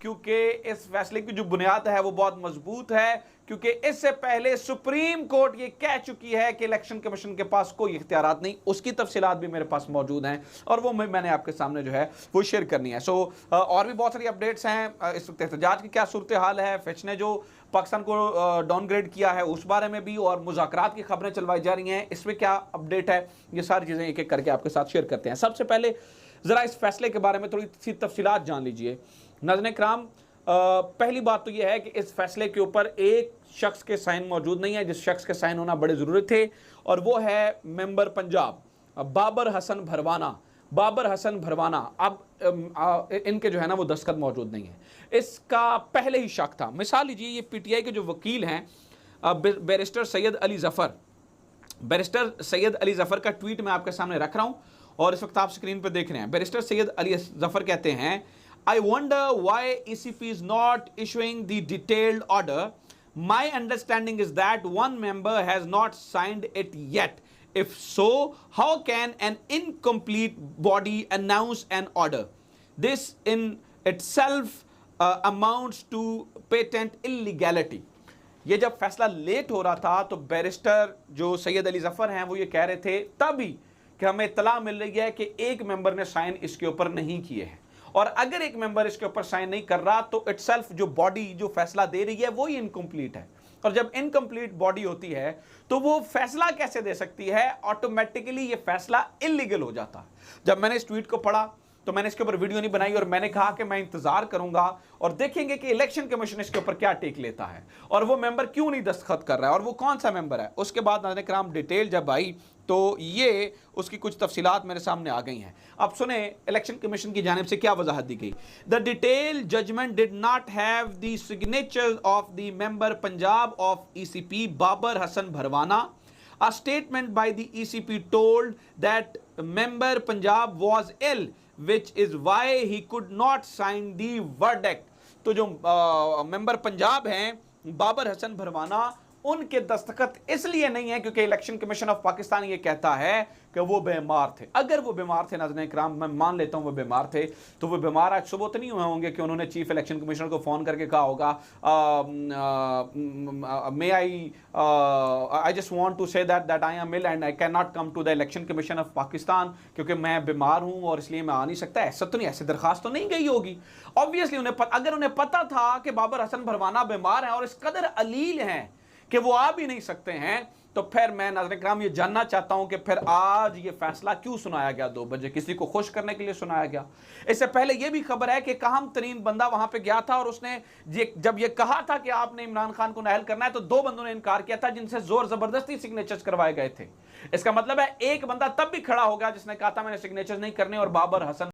क्योंकि इस फैसले की जो बुनियाद है वो बहुत मजबूत है, क्योंकि इससे पहले सुप्रीम कोर्ट ये कह चुकी है कि इलेक्शन कमीशन के पास कोई इख्तियारात नहीं। उसकी तफसीलात भी मेरे पास मौजूद हैं और वो मैंने आपके सामने जो है वो शेयर करनी है। और भी बहुत सारी अपडेट्स हैं। इस वक्त एहतजाज की क्या सूरत हाल है, फिच ने जो पाकिस्तान को डाउनग्रेड किया है उस बारे में भी, और मुज़ाकरात की खबरें चलवाई जा रही हैं, इसमें क्या अपडेट है, ये सारी चीज़ें एक एक करके आपके साथ शेयर करते हैं। सबसे पहले ज़रा इस फैसले के बारे में थोड़ी सी तफसीलात जान लीजिए। नाज़रीन इकराम, पहली बात तो यह है कि इस फैसले के ऊपर एक शख्स के साइन मौजूद नहीं है, जिस शख्स के साइन होना बड़े ज़रूरी थे, और वो है मेंबर पंजाब बाबर हसन भरवाना। बाबर हसन भरवाना अब इनके जो है ना वो दस्तखत मौजूद नहीं है। इसका पहले ही शक था। मिसाल लीजिए, ये पीटीआई के जो वकील हैं बैरिस्टर सैयद अली ज़फ़र, बैरिस्टर सैयद अली ज़फ़र का ट्वीट मैं आपके सामने रख रहा हूँ और इस वक्त आप स्क्रीन पर देख रहे हैं। बैरिस्टर सैयद अली ज़फ़र कहते हैं, I wonder why ECP is not issuing the detailed order. My understanding is that one member has not signed it yet. If so, how can an incomplete body announce an order? This in itself amounts to patent illegality. ये जब फैसला late हो रहा था तो barrister जो सैयद अली ज़फ़र हैं वो ये कह रहे थे तभी कि हमें इत्तला मिल रही है कि एक मेंबर ने साइन इसके ऊपर नहीं किए हैं, और अगर एक मेंबर इसके ऊपर साइन नहीं कर रहा तो इटसेल्फ जो बॉडी जो फैसला दे रही है वो ही इनकम्प्लीट है। और जब इनकम्प्लीट बॉडी होती है तो वो फैसला कैसे दे सकती है? ऑटोमेटिकली ये फैसला इलीगल हो जाता है। जब मैंने इस ट्वीट को पढ़ा तो मैंने इसके ऊपर वीडियो नहीं बनाई और मैंने कहा कि मैं इंतजार करूंगा और देखेंगे कि इलेक्शन कमीशन इसके ऊपर क्या टेक लेता है और वो मेंबर क्यों नहीं दस्तखत कर रहा है और वो कौन सा मेंबर है। उसके बाद नाज़रीन किराम डिटेल जब आई तो ये उसकी कुछ तफसीलात मेरे सामने आ गई हैं। अब सुने इलेक्शन कमीशन की जानिब से क्या वजाहत दी गई। The detail judgement did not have the signature of the member Punjab of ECP Babar Hasan Bharwana. A statement by the ECP told that member Punjab was ill, which is why he could not sign the verdict. तो जो member Punjab हैं बाबर हसन भरवाना, उनके दस्तखत इसलिए नहीं है क्योंकि election commission of Pakistan ये कहता है कि वो बीमार थे। अगर वो बीमार थे नाज़रीन इकराम, मैं मान लेता हूँ वो बीमार थे, तो वो बीमार आज सुबह तो नहीं हुए होंगे कि उन्होंने चीफ इलेक्शन कमिश्नर को फ़ोन करके कहा होगा may I just want to say that I am ill and I can not come to the election commission of Pakistan क्योंकि मैं बीमार हूँ और इसलिए मैं आ नहीं सकता। ऐसा तो नहीं, ऐसी दरखास्त तो नहीं गई होगी। ऑब्वियसली अगर उन्हें पता था कि बाबर हसन भरवाना बीमार हैं और इस कदर अलील हैं कि वो आ भी नहीं सकते हैं, तो फिर मैं नाज़रीन किराम ये जानना चाहता हूं कि फिर आज ये फैसला क्यों सुनाया गया 2 बजे? किसी को खुश करने के लिए सुनाया गया? इससे पहले ये भी खबर है कि अहम तरीन बंदा वहां पे गया था और उसने जब ये कहा था कि आपने इमरान खान को नाअहल करना है तो 2 बंदों ने इनकार किया था जिनसे जोर जबरदस्ती सिग्नेचर्स करवाए गए थे। इसका मतलब है एक बंदा तब भी खड़ा हो गया जिसने कहा था मैंने सिग्नेचर्स नहीं करने, और बाबर हसन